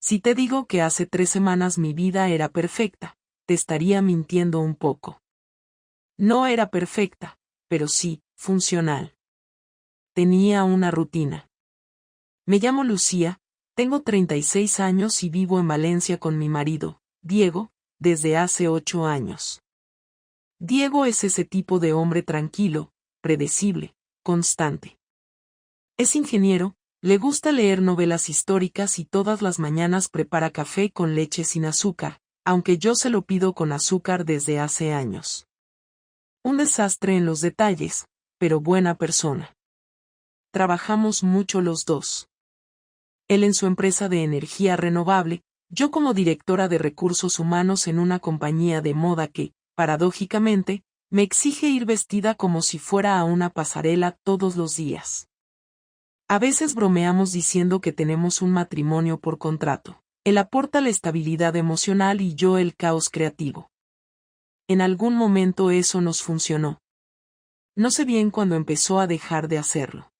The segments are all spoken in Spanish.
Si te digo que hace 3 semanas mi vida era perfecta, te estaría mintiendo un poco. No era perfecta, pero sí, funcional. Tenía una rutina. Me llamo Lucía, tengo 36 años y vivo en Valencia con mi marido, Diego, desde hace 8 años. Diego es ese tipo de hombre tranquilo, predecible, constante. Es ingeniero, le gusta leer novelas históricas y todas las mañanas prepara café con leche sin azúcar, aunque yo se lo pido con azúcar desde hace años. Un desastre en los detalles, pero buena persona. Trabajamos mucho los dos. Él en su empresa de energía renovable, yo como directora de recursos humanos en una compañía de moda que, paradójicamente, me exige ir vestida como si fuera a una pasarela todos los días. A veces bromeamos diciendo que tenemos un matrimonio por contrato. Él aporta la estabilidad emocional y yo el caos creativo. En algún momento eso nos funcionó. No sé bien cuándo empezó a dejar de hacerlo.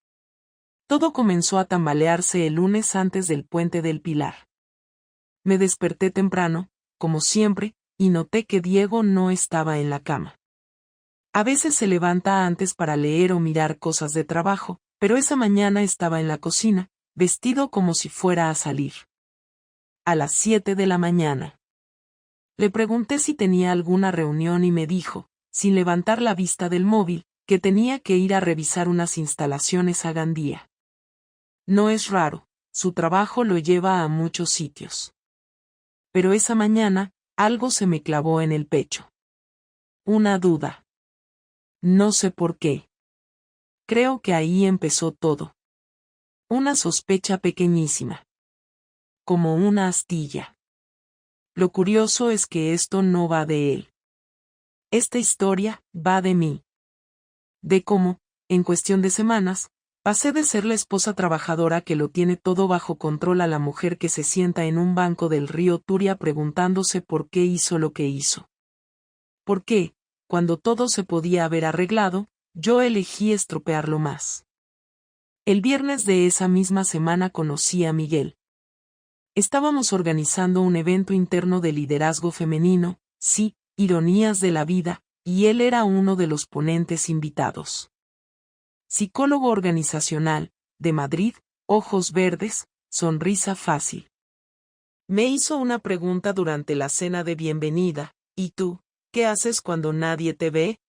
Todo comenzó a tambalearse el lunes antes del Puente del Pilar. Me desperté temprano, como siempre, y noté que Diego no estaba en la cama. A veces se levanta antes para leer o mirar cosas de trabajo, pero esa mañana estaba en la cocina, vestido como si fuera a salir. A las 7 de la mañana. Le pregunté si tenía alguna reunión y me dijo, sin levantar la vista del móvil, que tenía que ir a revisar unas instalaciones a Gandía. No es raro, su trabajo lo lleva a muchos sitios. Pero esa mañana, algo se me clavó en el pecho. Una duda. No sé por qué. Creo que ahí empezó todo. Una sospecha pequeñísima. Como una astilla. Lo curioso es que esto no va de él. Esta historia va de mí. De cómo, en cuestión de semanas, pasé de ser la esposa trabajadora que lo tiene todo bajo control a la mujer que se sienta en un banco del río Turia preguntándose por qué hizo lo que hizo. ¿Por qué, cuando todo se podía haber arreglado, yo elegí estropearlo más? El viernes de esa misma semana conocí a Miguel. Estábamos organizando un evento interno de liderazgo femenino, sí, ironías de la vida, y él era uno de los ponentes invitados. Psicólogo organizacional, de Madrid, ojos verdes, sonrisa fácil. Me hizo una pregunta durante la cena de bienvenida, ¿y tú, qué haces cuando nadie te ve?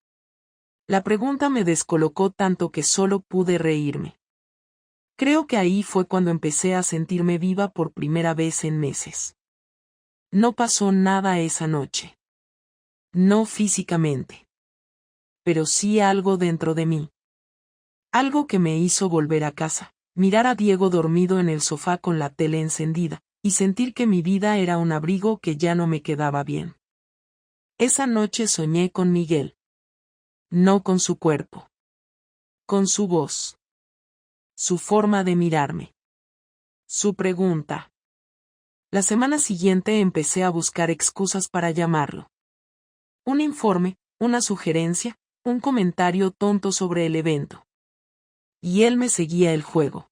La pregunta me descolocó tanto que solo pude reírme. Creo que ahí fue cuando empecé a sentirme viva por primera vez en meses. No pasó nada esa noche. No físicamente. Pero sí algo dentro de mí. Algo que me hizo volver a casa, mirar a Diego dormido en el sofá con la tele encendida, y sentir que mi vida era un abrigo que ya no me quedaba bien. Esa noche soñé con Miguel. No con su cuerpo. Con su voz. Su forma de mirarme. Su pregunta. La semana siguiente empecé a buscar excusas para llamarlo. Un informe, una sugerencia, un comentario tonto sobre el evento. Y él me seguía el juego.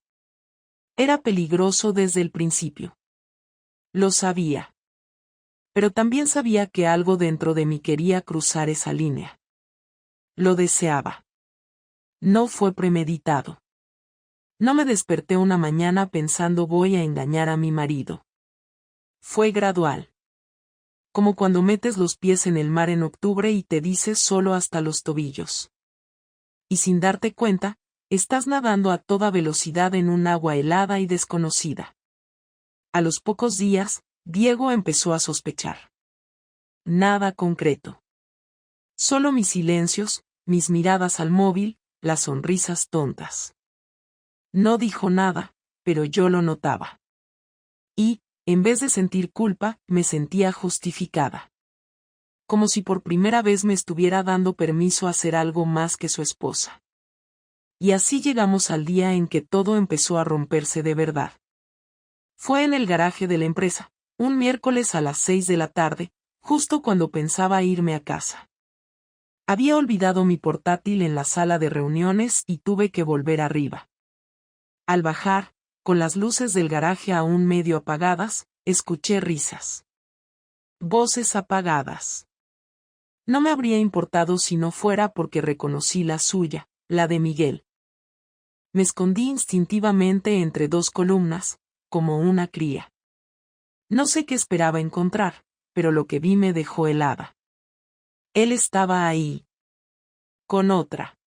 Era peligroso desde el principio. Lo sabía. Pero también sabía que algo dentro de mí quería cruzar esa línea. Lo deseaba. No fue premeditado. No me desperté una mañana pensando voy a engañar a mi marido. Fue gradual. Como cuando metes los pies en el mar en octubre y te dices solo hasta los tobillos. Y sin darte cuenta, estás nadando a toda velocidad en un agua helada y desconocida. A los pocos días, Diego empezó a sospechar. Nada concreto. Solo mis silencios, mis miradas al móvil, las sonrisas tontas. No dijo nada, pero yo lo notaba. Y, en vez de sentir culpa, me sentía justificada. Como si por primera vez me estuviera dando permiso a hacer algo más que su esposa. Y así llegamos al día en que todo empezó a romperse de verdad. Fue en el garaje de la empresa, un miércoles a las 6 de la tarde, justo cuando pensaba irme a casa. Había olvidado mi portátil en la sala de reuniones y tuve que volver arriba. Al bajar, con las luces del garaje aún medio apagadas, escuché risas. Voces apagadas. No me habría importado si no fuera porque reconocí la suya, la de Miguel. Me escondí instintivamente entre dos columnas, como una cría. No sé qué esperaba encontrar, pero lo que vi me dejó helada. Él estaba ahí. Con otra.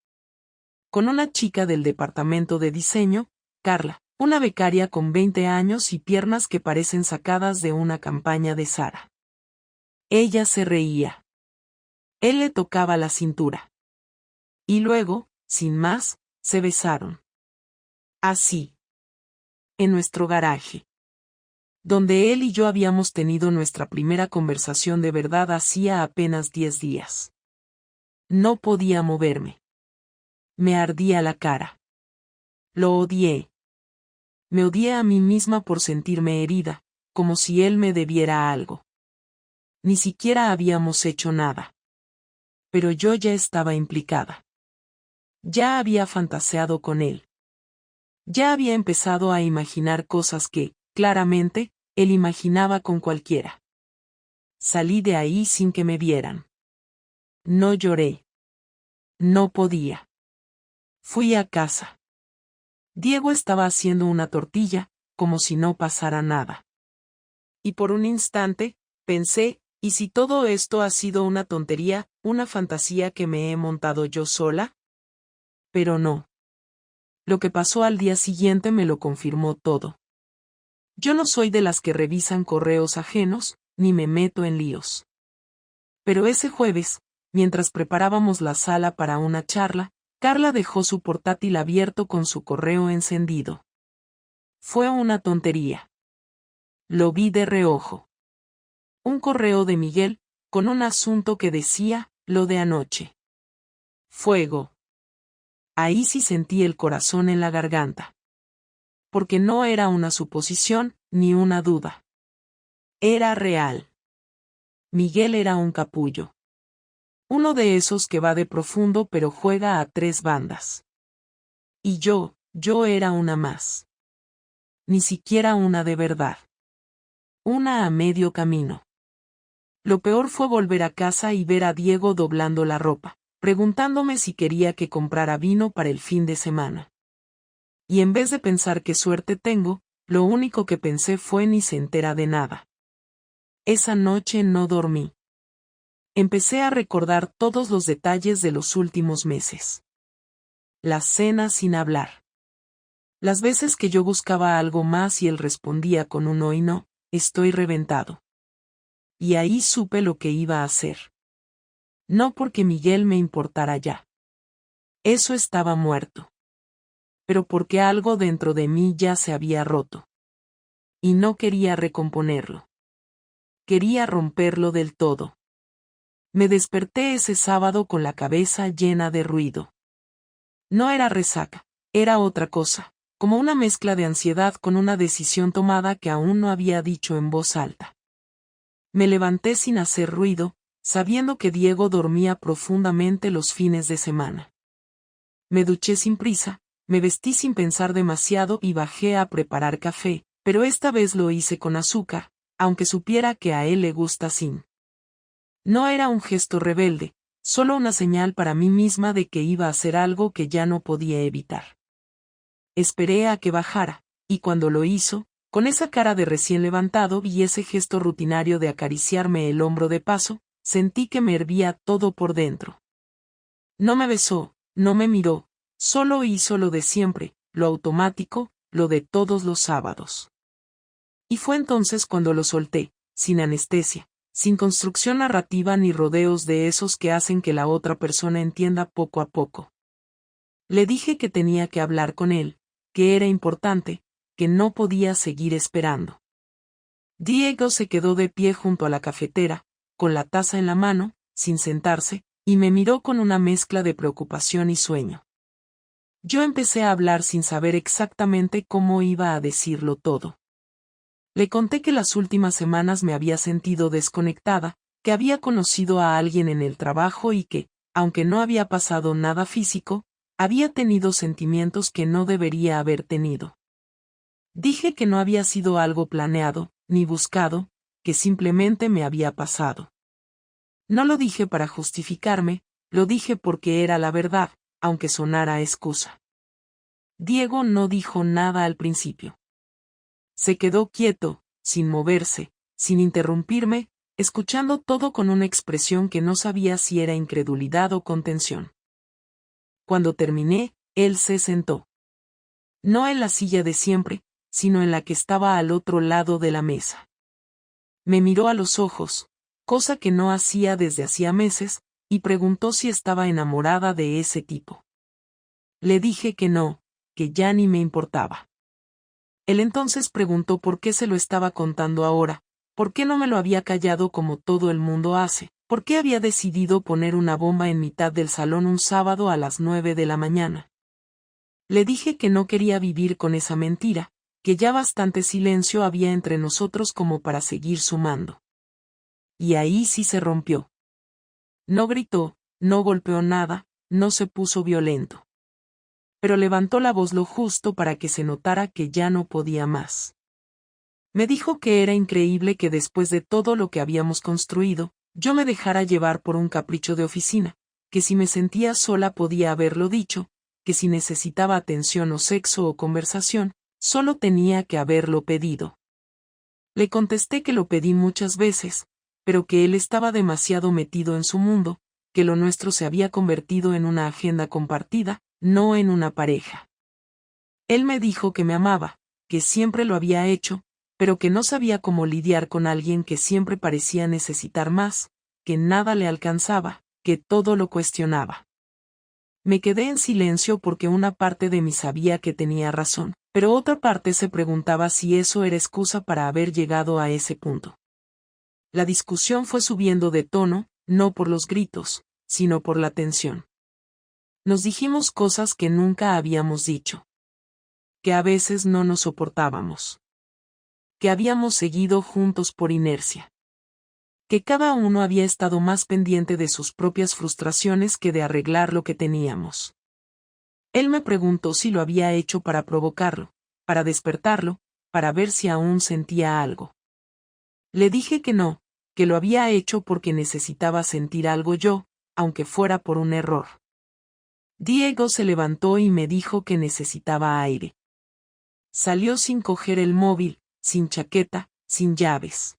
Con una chica del departamento de diseño, Carla, una becaria con 20 años y piernas que parecen sacadas de una campaña de Zara. Ella se reía. Él le tocaba la cintura. Y luego, sin más, se besaron. Así. En nuestro garaje. Donde él y yo habíamos tenido nuestra primera conversación de verdad hacía apenas 10 días. No podía moverme. Me ardía la cara. Lo odié. Me odié a mí misma por sentirme herida, como si él me debiera algo. Ni siquiera habíamos hecho nada. Pero yo ya estaba implicada. Ya había fantaseado con él. Ya había empezado a imaginar cosas que, claramente, él imaginaba con cualquiera. Salí de ahí sin que me vieran. No lloré. No podía. Fui a casa. Diego estaba haciendo una tortilla, como si no pasara nada. Y por un instante, pensé, ¿y si todo esto ha sido una tontería, una fantasía que me he montado yo sola? Pero no. Lo que pasó al día siguiente me lo confirmó todo. Yo no soy de las que revisan correos ajenos, ni me meto en líos. Pero ese jueves, mientras preparábamos la sala para una charla, Carla dejó su portátil abierto con su correo encendido. Fue una tontería. Lo vi de reojo. Un correo de Miguel, con un asunto que decía, lo de anoche. Fuego. Ahí sí sentí el corazón en la garganta. Porque no era una suposición, ni una duda. Era real. Miguel era un capullo. Uno de esos que va de profundo pero juega a 3 bandas. Y yo era una más. Ni siquiera una de verdad. Una a medio camino. Lo peor fue volver a casa y ver a Diego doblando la ropa, preguntándome si quería que comprara vino para el fin de semana. Y en vez de pensar qué suerte tengo, lo único que pensé fue ni se entera de nada. Esa noche no dormí. Empecé a recordar todos los detalles de los últimos meses. Las cenas sin hablar. Las veces que yo buscaba algo más y él respondía con un no y no, estoy reventado. Y ahí supe lo que iba a hacer. No porque Miguel me importara ya. Eso estaba muerto. Pero porque algo dentro de mí ya se había roto. Y no quería recomponerlo. Quería romperlo del todo. Me desperté ese sábado con la cabeza llena de ruido. No era resaca, era otra cosa, como una mezcla de ansiedad con una decisión tomada que aún no había dicho en voz alta. Me levanté sin hacer ruido, sabiendo que Diego dormía profundamente los fines de semana. Me duché sin prisa, me vestí sin pensar demasiado y bajé a preparar café, pero esta vez lo hice con azúcar, aunque supiera que a él le gusta sin. No era un gesto rebelde, solo una señal para mí misma de que iba a hacer algo que ya no podía evitar. Esperé a que bajara, y cuando lo hizo, con esa cara de recién levantado y ese gesto rutinario de acariciarme el hombro de paso, sentí que me hervía todo por dentro. No me besó, no me miró, solo hizo lo de siempre, lo automático, lo de todos los sábados. Y fue entonces cuando lo solté, sin anestesia, sin construcción narrativa ni rodeos de esos que hacen que la otra persona entienda poco a poco. Le dije que tenía que hablar con él, que era importante, que no podía seguir esperando. Diego se quedó de pie junto a la cafetera, con la taza en la mano, sin sentarse, y me miró con una mezcla de preocupación y sueño. Yo empecé a hablar sin saber exactamente cómo iba a decirlo todo. Le conté que las últimas semanas me había sentido desconectada, que había conocido a alguien en el trabajo y que, aunque no había pasado nada físico, había tenido sentimientos que no debería haber tenido. Dije que no había sido algo planeado, ni buscado, que simplemente me había pasado. No lo dije para justificarme, lo dije porque era la verdad, aunque sonara a excusa. Diego no dijo nada al principio. Se quedó quieto, sin moverse, sin interrumpirme, escuchando todo con una expresión que no sabía si era incredulidad o contención. Cuando terminé, él se sentó. No en la silla de siempre, sino en la que estaba al otro lado de la mesa. Me miró a los ojos, cosa que no hacía desde hacía meses, y preguntó si estaba enamorada de ese tipo. Le dije que no, que ya ni me importaba. Él entonces preguntó por qué se lo estaba contando ahora, por qué no me lo había callado como todo el mundo hace, por qué había decidido poner una bomba en mitad del salón un sábado a las 9 de la mañana. Le dije que no quería vivir con esa mentira, que ya bastante silencio había entre nosotros como para seguir sumando. Y ahí sí se rompió. No gritó, no golpeó nada, no se puso violento. Pero levantó la voz lo justo para que se notara que ya no podía más. Me dijo que era increíble que después de todo lo que habíamos construido, yo me dejara llevar por un capricho de oficina, que si me sentía sola podía haberlo dicho, que si necesitaba atención o sexo o conversación, solo tenía que haberlo pedido. Le contesté que lo pedí muchas veces, pero que él estaba demasiado metido en su mundo, que lo nuestro se había convertido en una agenda compartida, no en una pareja. Él me dijo que me amaba, que siempre lo había hecho, pero que no sabía cómo lidiar con alguien que siempre parecía necesitar más, que nada le alcanzaba, que todo lo cuestionaba. Me quedé en silencio porque una parte de mí sabía que tenía razón, pero otra parte se preguntaba si eso era excusa para haber llegado a ese punto. La discusión fue subiendo de tono, no por los gritos, sino por la tensión. Nos dijimos cosas que nunca habíamos dicho. Que a veces no nos soportábamos. Que habíamos seguido juntos por inercia. Que cada uno había estado más pendiente de sus propias frustraciones que de arreglar lo que teníamos. Él me preguntó si lo había hecho para provocarlo, para despertarlo, para ver si aún sentía algo. Le dije que no, que lo había hecho porque necesitaba sentir algo yo, aunque fuera por un error. Diego se levantó y me dijo que necesitaba aire. Salió sin coger el móvil, sin chaqueta, sin llaves.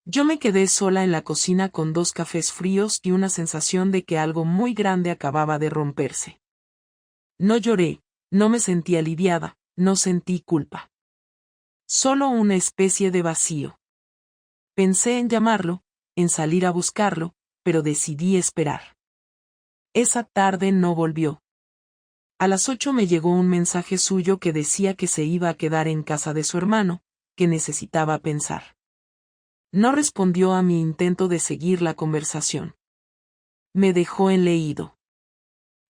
Yo me quedé sola en la cocina con 2 cafés fríos y una sensación de que algo muy grande acababa de romperse. No lloré, no me sentí aliviada, no sentí culpa. Solo una especie de vacío. Pensé en llamarlo, en salir a buscarlo, pero decidí esperar. Esa tarde no volvió. A las 8 me llegó un mensaje suyo que decía que se iba a quedar en casa de su hermano, que necesitaba pensar. No respondió a mi intento de seguir la conversación. Me dejó en leído.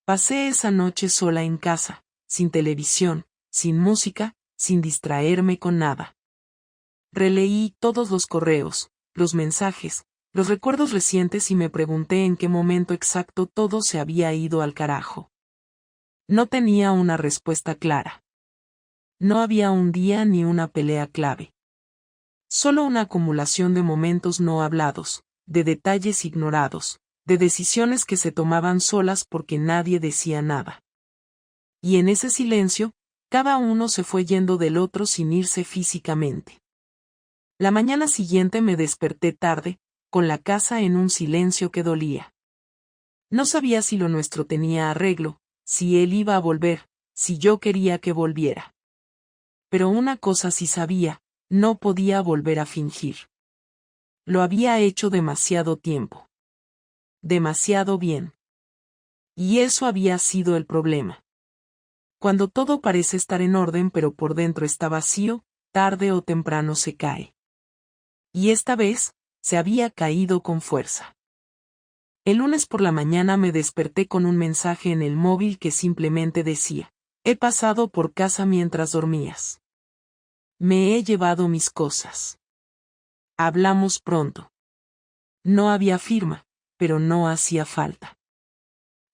Pasé esa noche sola en casa, sin televisión, sin música, sin distraerme con nada. Releí todos los correos, los mensajes, los recuerdos recientes y me pregunté en qué momento exacto todo se había ido al carajo. No tenía una respuesta clara. No había un día ni una pelea clave. Solo una acumulación de momentos no hablados, de detalles ignorados, de decisiones que se tomaban solas porque nadie decía nada. Y en ese silencio, cada uno se fue yendo del otro sin irse físicamente. La mañana siguiente me desperté tarde, con la casa en un silencio que dolía. No sabía si lo nuestro tenía arreglo, si él iba a volver, si yo quería que volviera. Pero una cosa sí sabía, no podía volver a fingir. Lo había hecho demasiado tiempo. Demasiado bien. Y eso había sido el problema. Cuando todo parece estar en orden pero por dentro está vacío, tarde o temprano se cae. Y esta vez, se había caído con fuerza. El lunes por la mañana me desperté con un mensaje en el móvil que simplemente decía: he pasado por casa mientras dormías. Me he llevado mis cosas. Hablamos pronto. No había firma, pero no hacía falta.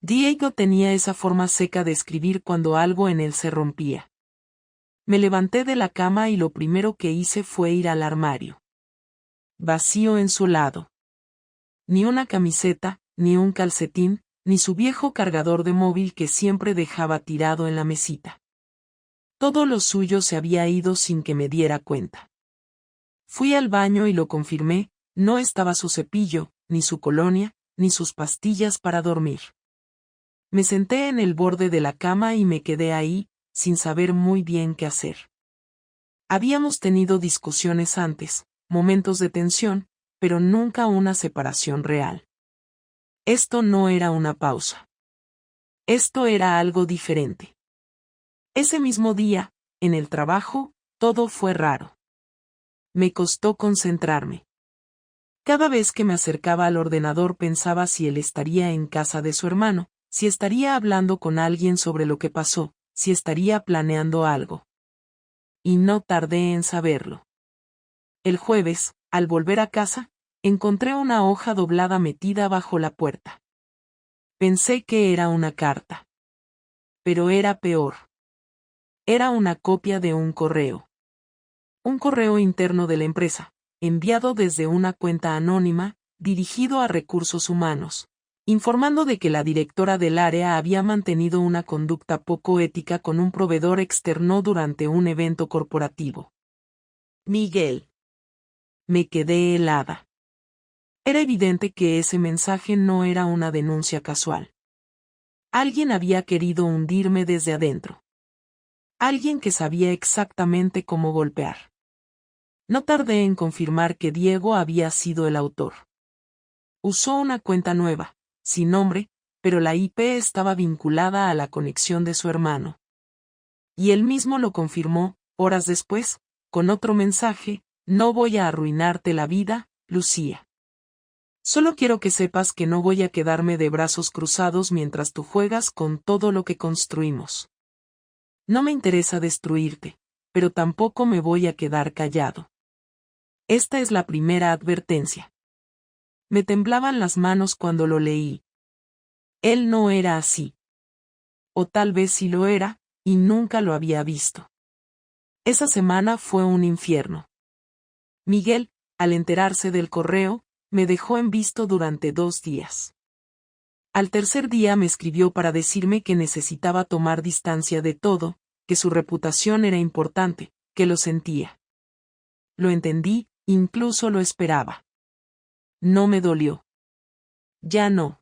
Diego tenía esa forma seca de escribir cuando algo en él se rompía. Me levanté de la cama y lo primero que hice fue ir al armario. Vacío en su lado. Ni una camiseta, ni un calcetín, ni su viejo cargador de móvil que siempre dejaba tirado en la mesita. Todo lo suyo se había ido sin que me diera cuenta. Fui al baño y lo confirmé, no estaba su cepillo, ni su colonia, ni sus pastillas para dormir. Me senté en el borde de la cama y me quedé ahí, sin saber muy bien qué hacer. Habíamos tenido discusiones antes, momentos de tensión, pero nunca una separación real. Esto no era una pausa. Esto era algo diferente. Ese mismo día, en el trabajo, todo fue raro. Me costó concentrarme. Cada vez que me acercaba al ordenador pensaba si él estaría en casa de su hermano, si estaría hablando con alguien sobre lo que pasó, si estaría planeando algo. Y no tardé en saberlo. El jueves, al volver a casa, encontré una hoja doblada metida bajo la puerta. Pensé que era una carta. Pero era peor. Era una copia de un correo. Un correo interno de la empresa, enviado desde una cuenta anónima, dirigido a recursos humanos, informando de que la directora del área había mantenido una conducta poco ética con un proveedor externo durante un evento corporativo. Miguel. Me quedé helada. Era evidente que ese mensaje no era una denuncia casual. Alguien había querido hundirme desde adentro. Alguien que sabía exactamente cómo golpear. No tardé en confirmar que Diego había sido el autor. Usó una cuenta nueva, sin nombre, pero la IP estaba vinculada a la conexión de su hermano. Y él mismo lo confirmó, horas después, con otro mensaje: no voy a arruinarte la vida, Lucía. Solo quiero que sepas que no voy a quedarme de brazos cruzados mientras tú juegas con todo lo que construimos. No me interesa destruirte, pero tampoco me voy a quedar callado. Esta es la primera advertencia. Me temblaban las manos cuando lo leí. Él no era así. O tal vez sí lo era, y nunca lo había visto. Esa semana fue un infierno. Miguel, al enterarse del correo, me dejó en visto durante 2 días. Al tercer día me escribió para decirme que necesitaba tomar distancia de todo, que su reputación era importante, que lo sentía. Lo entendí, incluso lo esperaba. No me dolió. Ya no.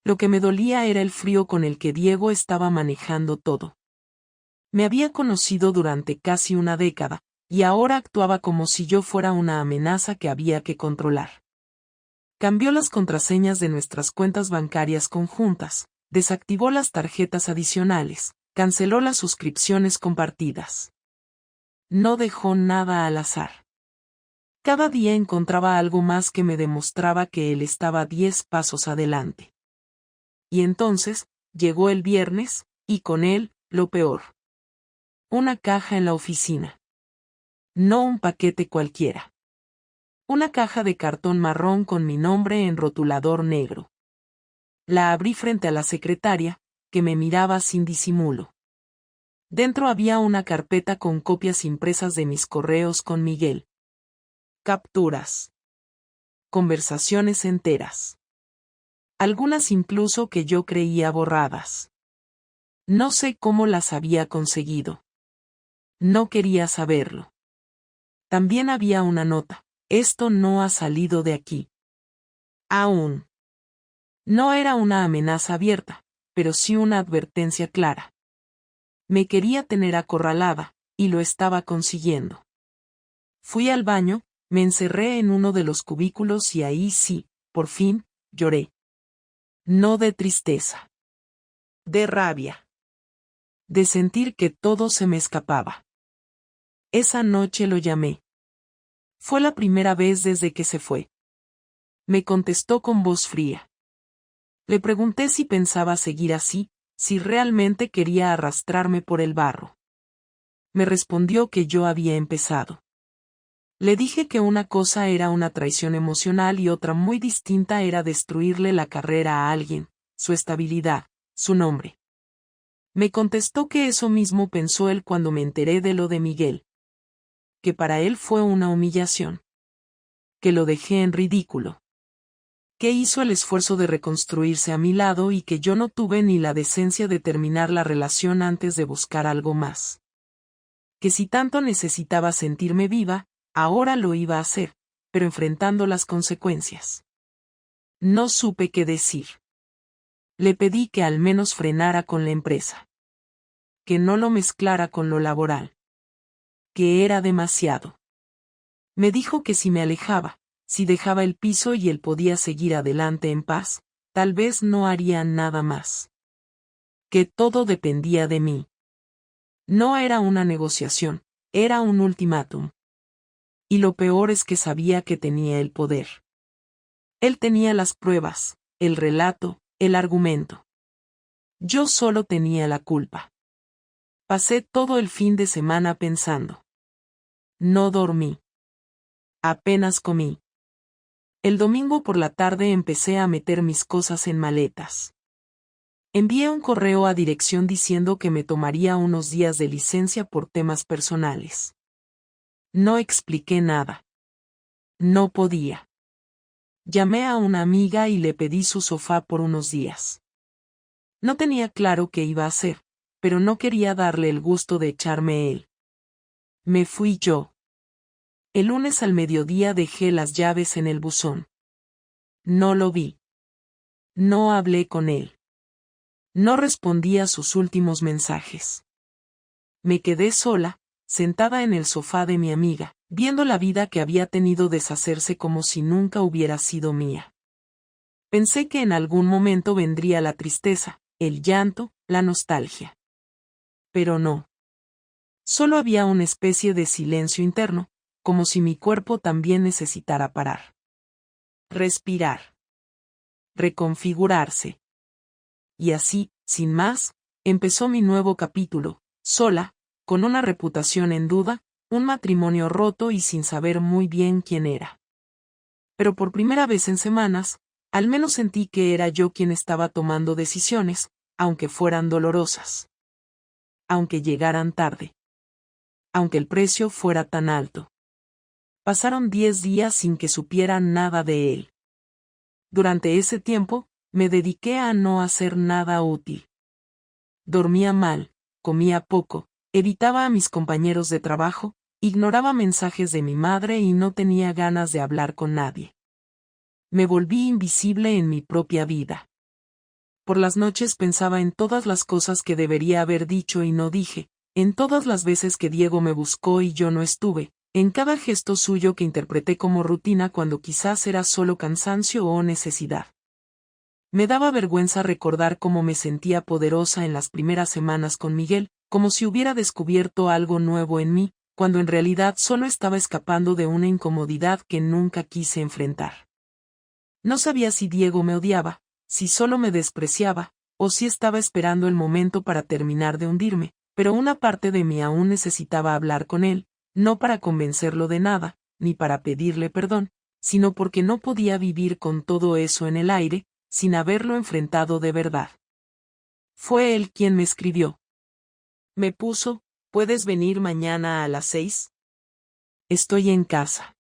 Lo que me dolía era el frío con el que Diego estaba manejando todo. Me había conocido durante casi una década, y ahora actuaba como si yo fuera una amenaza que había que controlar. Cambió las contraseñas de nuestras cuentas bancarias conjuntas, desactivó las tarjetas adicionales, canceló las suscripciones compartidas. No dejó nada al azar. Cada día encontraba algo más que me demostraba que él estaba 10 pasos adelante. Y entonces, llegó el viernes, y con él, lo peor. Una caja en la oficina. No un paquete cualquiera. Una caja de cartón marrón con mi nombre en rotulador negro. La abrí frente a la secretaria, que me miraba sin disimulo. Dentro había una carpeta con copias impresas de mis correos con Miguel. Capturas. Conversaciones enteras. Algunas incluso que yo creía borradas. No sé cómo las había conseguido. No quería saberlo. También había una nota: esto no ha salido de aquí. Aún. No era una amenaza abierta, pero sí una advertencia clara. Me quería tener acorralada, y lo estaba consiguiendo. Fui al baño, me encerré en uno de los cubículos y ahí sí, por fin, lloré. No de tristeza. De rabia. De sentir que todo se me escapaba. Esa noche lo llamé. Fue la primera vez desde que se fue. Me contestó con voz fría. Le pregunté si pensaba seguir así, si realmente quería arrastrarme por el barro. Me respondió que yo había empezado. Le dije que una cosa era una traición emocional y otra muy distinta era destruirle la carrera a alguien, su estabilidad, su nombre. Me contestó que eso mismo pensó él cuando me enteré de lo de Miguel. Que para él fue una humillación. Que lo dejé en ridículo. Que hizo el esfuerzo de reconstruirse a mi lado y que yo no tuve ni la decencia de terminar la relación antes de buscar algo más. Que si tanto necesitaba sentirme viva, ahora lo iba a hacer, pero enfrentando las consecuencias. No supe qué decir. Le pedí que al menos frenara con la empresa. Que no lo mezclara con lo laboral. Que era demasiado. Me dijo que si me alejaba, si dejaba el piso y él podía seguir adelante en paz, tal vez no haría nada más. Que todo dependía de mí. No era una negociación, era un ultimátum. Y lo peor es que sabía que tenía el poder. Él tenía las pruebas, el relato, el argumento. Yo solo tenía la culpa. Pasé todo el fin de semana pensando. No dormí. Apenas comí. El domingo por la tarde empecé a meter mis cosas en maletas. Envié un correo a dirección diciendo que me tomaría unos días de licencia por temas personales. No expliqué nada. No podía. Llamé a una amiga y le pedí su sofá por unos días. No tenía claro qué iba a hacer, pero no quería darle el gusto de echarme él. Me fui yo. El lunes al mediodía dejé las llaves en el buzón. No lo vi. No hablé con él. No respondí a sus últimos mensajes. Me quedé sola, sentada en el sofá de mi amiga, viendo la vida que había tenido deshacerse como si nunca hubiera sido mía. Pensé que en algún momento vendría la tristeza, el llanto, la nostalgia. Pero no. Solo había una especie de silencio interno, como si mi cuerpo también necesitara parar. Respirar. Reconfigurarse. Y así, sin más, empezó mi nuevo capítulo, sola, con una reputación en duda, un matrimonio roto y sin saber muy bien quién era. Pero por primera vez en semanas, al menos sentí que era yo quien estaba tomando decisiones, aunque fueran dolorosas. Aunque llegaran tarde. Aunque el precio fuera tan alto. Pasaron 10 días sin que supiera nada de él. Durante ese tiempo, me dediqué a no hacer nada útil. Dormía mal, comía poco, evitaba a mis compañeros de trabajo, ignoraba mensajes de mi madre y no tenía ganas de hablar con nadie. Me volví invisible en mi propia vida. Por las noches pensaba en todas las cosas que debería haber dicho y no dije, en todas las veces que Diego me buscó y yo no estuve, en cada gesto suyo que interpreté como rutina cuando quizás era solo cansancio o necesidad. Me daba vergüenza recordar cómo me sentía poderosa en las primeras semanas con Miguel, como si hubiera descubierto algo nuevo en mí, cuando en realidad solo estaba escapando de una incomodidad que nunca quise enfrentar. No sabía si Diego me odiaba, si solo me despreciaba, o si estaba esperando el momento para terminar de hundirme, pero una parte de mí aún necesitaba hablar con él, no para convencerlo de nada, ni para pedirle perdón, sino porque no podía vivir con todo eso en el aire, sin haberlo enfrentado de verdad. Fue él quien me escribió. Me puso, ¿puedes venir mañana a las 6? Estoy en casa.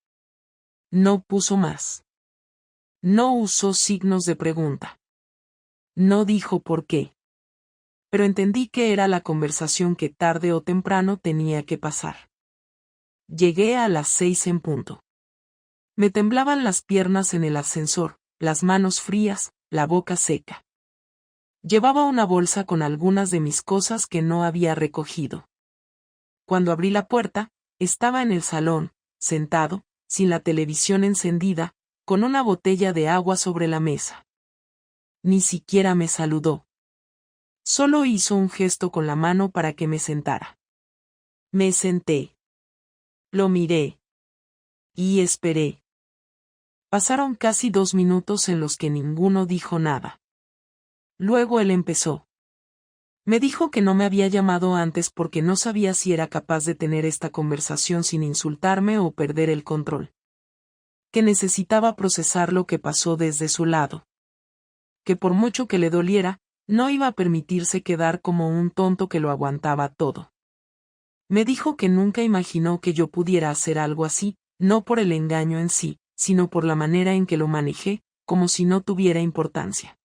No puso más. No usó signos de pregunta. No dijo por qué. Pero entendí que era la conversación que tarde o temprano tenía que pasar. Llegué a las 6 en punto. Me temblaban las piernas en el ascensor, las manos frías, la boca seca. Llevaba una bolsa con algunas de mis cosas que no había recogido. Cuando abrí la puerta, estaba en el salón, sentado, sin la televisión encendida, con una botella de agua sobre la mesa. Ni siquiera me saludó. Solo hizo un gesto con la mano para que me sentara. Me senté. Lo miré. Y esperé. Pasaron casi 2 minutos en los que ninguno dijo nada. Luego él empezó. Me dijo que no me había llamado antes porque no sabía si era capaz de tener esta conversación sin insultarme o perder el control. Que necesitaba procesar lo que pasó desde su lado. Que por mucho que le doliera, No iba a permitirse quedar como un tonto que lo aguantaba todo. Me dijo que nunca imaginó que yo pudiera hacer algo así, no por el engaño en sí, sino por la manera en que lo manejé, como si no tuviera importancia.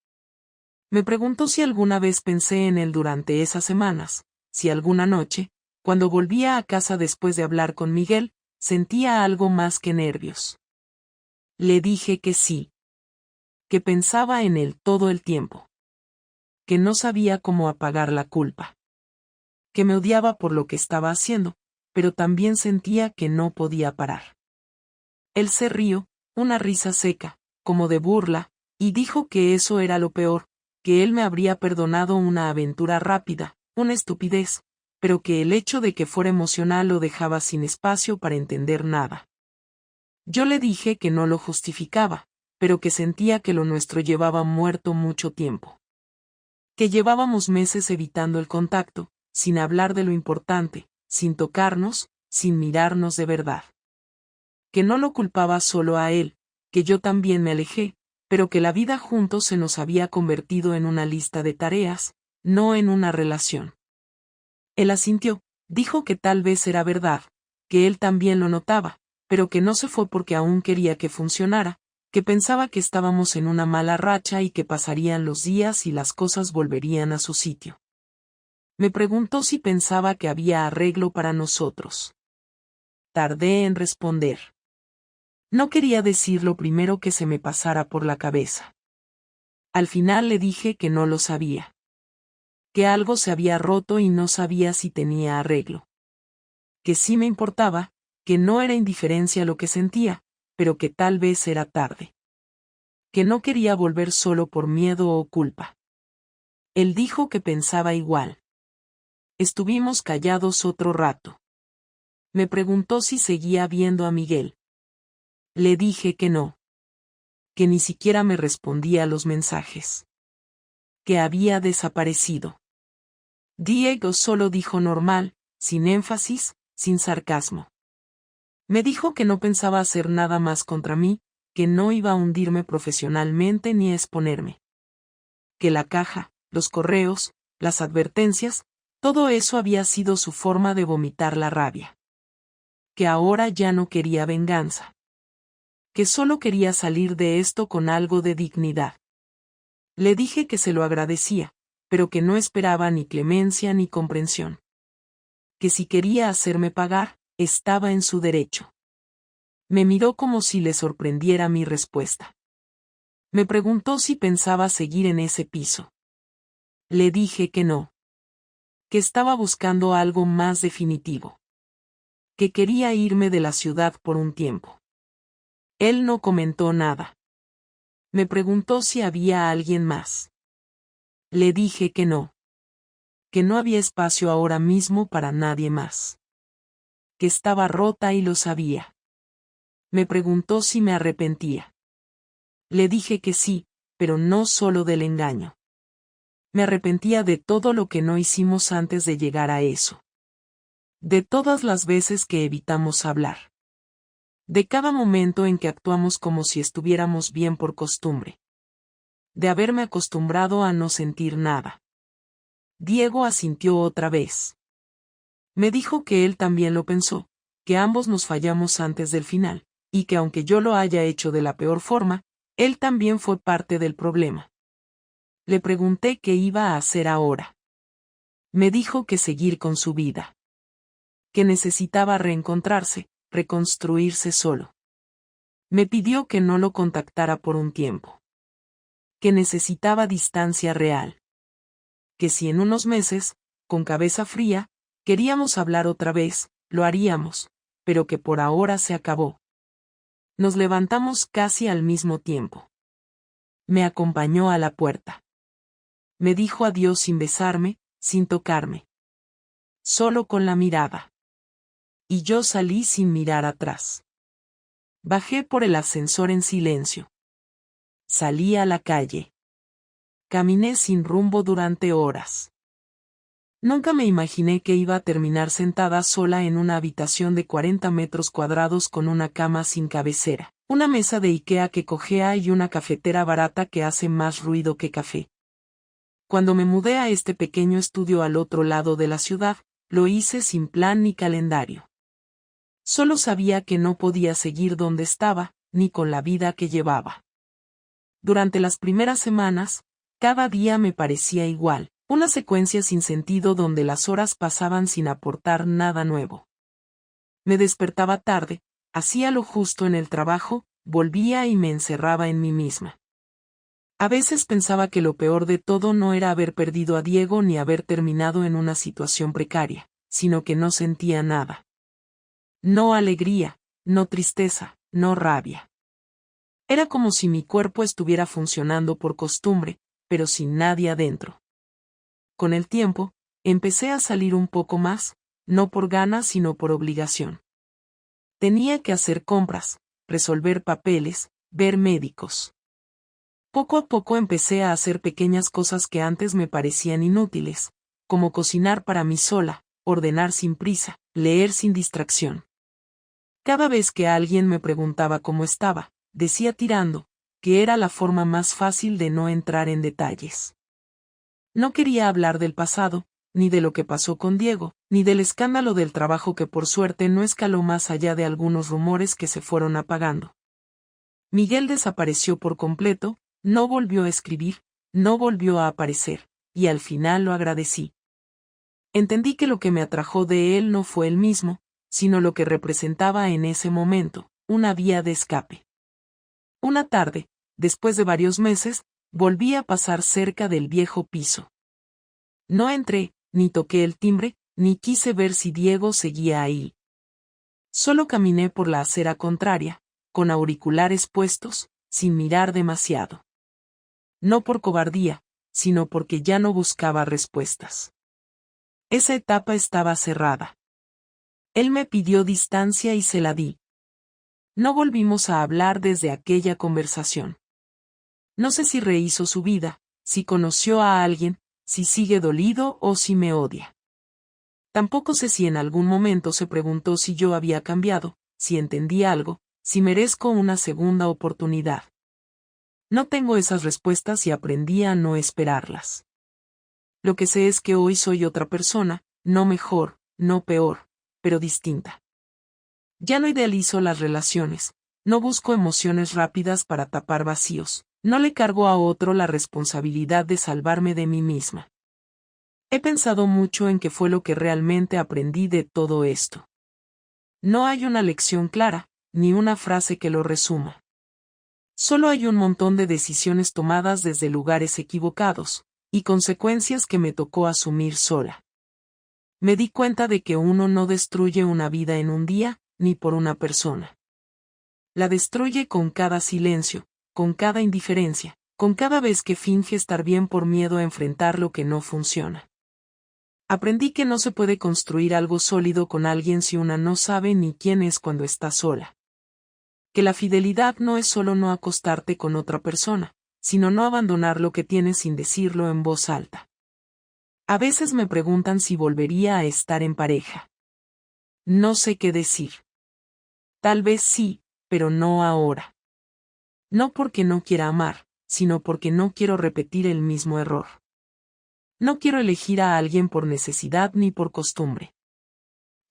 Me preguntó si alguna vez pensé en él durante esas semanas, si alguna noche, cuando volvía a casa después de hablar con Miguel, sentía algo más que nervios. Le dije que sí. Que pensaba en él todo el tiempo. Que no sabía cómo apagar la culpa. Que me odiaba por lo que estaba haciendo, pero también sentía que no podía parar. Él se rió, una risa seca, como de burla, y dijo que eso era lo peor, que él me habría perdonado una aventura rápida, una estupidez, pero que el hecho de que fuera emocional lo dejaba sin espacio para entender nada. Yo le dije que no lo justificaba, pero que sentía que lo nuestro llevaba muerto mucho tiempo. Que llevábamos meses evitando el contacto, sin hablar de lo importante, sin tocarnos, sin mirarnos de verdad. Que no lo culpaba solo a él, que yo también me alejé, pero que la vida juntos se nos había convertido en una lista de tareas, no en una relación. Él asintió, dijo que tal vez era verdad, que él también lo notaba, pero que no se fue porque aún quería que funcionara, que pensaba que estábamos en una mala racha y que pasarían los días y las cosas volverían a su sitio. Me preguntó si pensaba que había arreglo para nosotros. Tardé en responder. No quería decir lo primero que se me pasara por la cabeza. Al final le dije que no lo sabía. Que algo se había roto y no sabía si tenía arreglo. Que sí me importaba, que no era indiferencia lo que sentía, pero que tal vez era tarde. Que no quería volver solo por miedo o culpa. Él dijo que pensaba igual. Estuvimos callados otro rato. Me preguntó si seguía viendo a Miguel. Le dije que no. Que ni siquiera me respondía a los mensajes. Que había desaparecido. Diego solo dijo normal, sin énfasis, sin sarcasmo. Me dijo que no pensaba hacer nada más contra mí, que no iba a hundirme profesionalmente ni a exponerme. Que la caja, los correos, las advertencias, todo eso había sido su forma de vomitar la rabia. Que ahora ya no quería venganza. Que solo quería salir de esto con algo de dignidad. Le dije que se lo agradecía, pero que no esperaba ni clemencia ni comprensión. Que si quería hacerme pagar, estaba en su derecho. Me miró como si le sorprendiera mi respuesta. Me preguntó si pensaba seguir en ese piso. Le dije que no. Que estaba buscando algo más definitivo. Que quería irme de la ciudad por un tiempo. Él no comentó nada. Me preguntó si había alguien más. Le dije que no. Que no había espacio ahora mismo para nadie más. Que estaba rota y lo sabía. Me preguntó si me arrepentía. Le dije que sí, pero no solo del engaño. Me arrepentía de todo lo que no hicimos antes de llegar a eso. De todas las veces que evitamos hablar. De cada momento en que actuamos como si estuviéramos bien por costumbre. De haberme acostumbrado a no sentir nada. Diego asintió otra vez. Me dijo que él también lo pensó, que ambos nos fallamos antes del final, y que aunque yo lo haya hecho de la peor forma, él también fue parte del problema. Le pregunté qué iba a hacer ahora. Me dijo que seguir con su vida. Que necesitaba reencontrarse, reconstruirse solo. Me pidió que no lo contactara por un tiempo. Que necesitaba distancia real. Que si en unos meses, con cabeza fría, queríamos hablar otra vez, lo haríamos, pero que por ahora se acabó. Nos levantamos casi al mismo tiempo. Me acompañó a la puerta. Me dijo adiós sin besarme, sin tocarme. Solo con la mirada. Y yo salí sin mirar atrás. Bajé por el ascensor en silencio. Salí a la calle. Caminé sin rumbo durante horas. Nunca me imaginé que iba a terminar sentada sola en una habitación de 40 metros cuadrados con una cama sin cabecera, una mesa de IKEA que cojea y una cafetera barata que hace más ruido que café. Cuando me mudé a este pequeño estudio al otro lado de la ciudad, lo hice sin plan ni calendario. Solo sabía que no podía seguir donde estaba, ni con la vida que llevaba. Durante las primeras semanas, cada día me parecía igual, una secuencia sin sentido donde las horas pasaban sin aportar nada nuevo. Me despertaba tarde, hacía lo justo en el trabajo, volvía y me encerraba en mí misma. A veces pensaba que lo peor de todo no era haber perdido a Diego ni haber terminado en una situación precaria, sino que no sentía nada. No alegría, no tristeza, no rabia. Era como si mi cuerpo estuviera funcionando por costumbre, pero sin nadie adentro. Con el tiempo, empecé a salir un poco más, no por ganas sino por obligación. Tenía que hacer compras, resolver papeles, ver médicos. Poco a poco empecé a hacer pequeñas cosas que antes me parecían inútiles, como cocinar para mí sola, ordenar sin prisa, leer sin distracción. Cada vez que alguien me preguntaba cómo estaba, decía tirando, que era la forma más fácil de no entrar en detalles. No quería hablar del pasado, ni de lo que pasó con Diego, ni del escándalo del trabajo que por suerte no escaló más allá de algunos rumores que se fueron apagando. Miguel desapareció por completo, no volvió a escribir, no volvió a aparecer, y al final lo agradecí. Entendí que lo que me atrajo de él no fue él mismo, sino lo que representaba en ese momento, una vía de escape. Una tarde, después de varios meses, volví a pasar cerca del viejo piso. No entré, ni toqué el timbre, ni quise ver si Diego seguía ahí. Solo caminé por la acera contraria, con auriculares puestos, sin mirar demasiado. No por cobardía, sino porque ya no buscaba respuestas. Esa etapa estaba cerrada. Él me pidió distancia y se la di. No volvimos a hablar desde aquella conversación. No sé si rehizo su vida, si conoció a alguien, si sigue dolido o si me odia. Tampoco sé si en algún momento se preguntó si yo había cambiado, si entendí algo, si merezco una segunda oportunidad. No tengo esas respuestas y aprendí a no esperarlas. Lo que sé es que hoy soy otra persona, no mejor, no peor, pero distinta. Ya no idealizo las relaciones, no busco emociones rápidas para tapar vacíos, no le cargo a otro la responsabilidad de salvarme de mí misma. He pensado mucho en qué fue lo que realmente aprendí de todo esto. No hay una lección clara, ni una frase que lo resuma. Solo hay un montón de decisiones tomadas desde lugares equivocados, y consecuencias que me tocó asumir sola. Me di cuenta de que uno no destruye una vida en un día, ni por una persona. La destruye con cada silencio, con cada indiferencia, con cada vez que finge estar bien por miedo a enfrentar lo que no funciona. Aprendí que no se puede construir algo sólido con alguien si una no sabe ni quién es cuando está sola. Que la fidelidad no es solo no acostarte con otra persona, sino no abandonar lo que tienes sin decirlo en voz alta. A veces me preguntan si volvería a estar en pareja. No sé qué decir. Tal vez sí, pero no ahora. No porque no quiera amar, sino porque no quiero repetir el mismo error. No quiero elegir a alguien por necesidad ni por costumbre.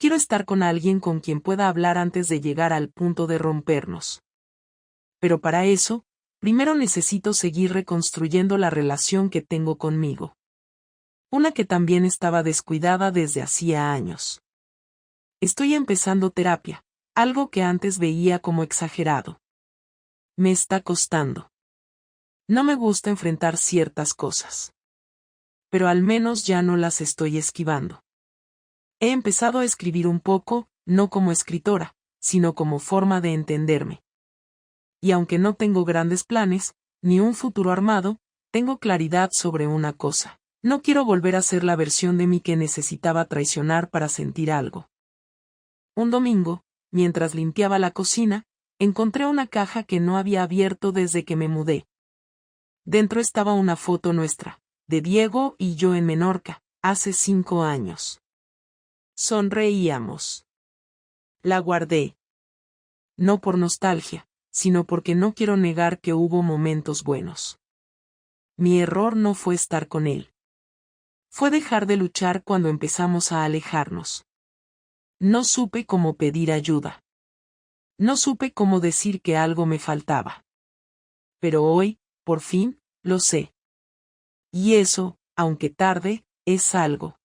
Quiero estar con alguien con quien pueda hablar antes de llegar al punto de rompernos. Pero para eso, primero necesito seguir reconstruyendo la relación que tengo conmigo. Una que también estaba descuidada desde hacía años. Estoy empezando terapia, algo que antes veía como exagerado. Me está costando. No me gusta enfrentar ciertas cosas. Pero al menos ya no las estoy esquivando. He empezado a escribir un poco, no como escritora, sino como forma de entenderme. Y aunque no tengo grandes planes, ni un futuro armado, tengo claridad sobre una cosa. No quiero volver a ser la versión de mí que necesitaba traicionar para sentir algo. Un domingo, mientras limpiaba la cocina, encontré una caja que no había abierto desde que me mudé. Dentro estaba una foto nuestra, de Diego y yo en Menorca, hace 5 años. Sonreíamos. La guardé. No por nostalgia, sino porque no quiero negar que hubo momentos buenos. Mi error no fue estar con él. Fue dejar de luchar cuando empezamos a alejarnos. No supe cómo pedir ayuda. No supe cómo decir que algo me faltaba. Pero hoy, por fin, lo sé. Y eso, aunque tarde, es algo.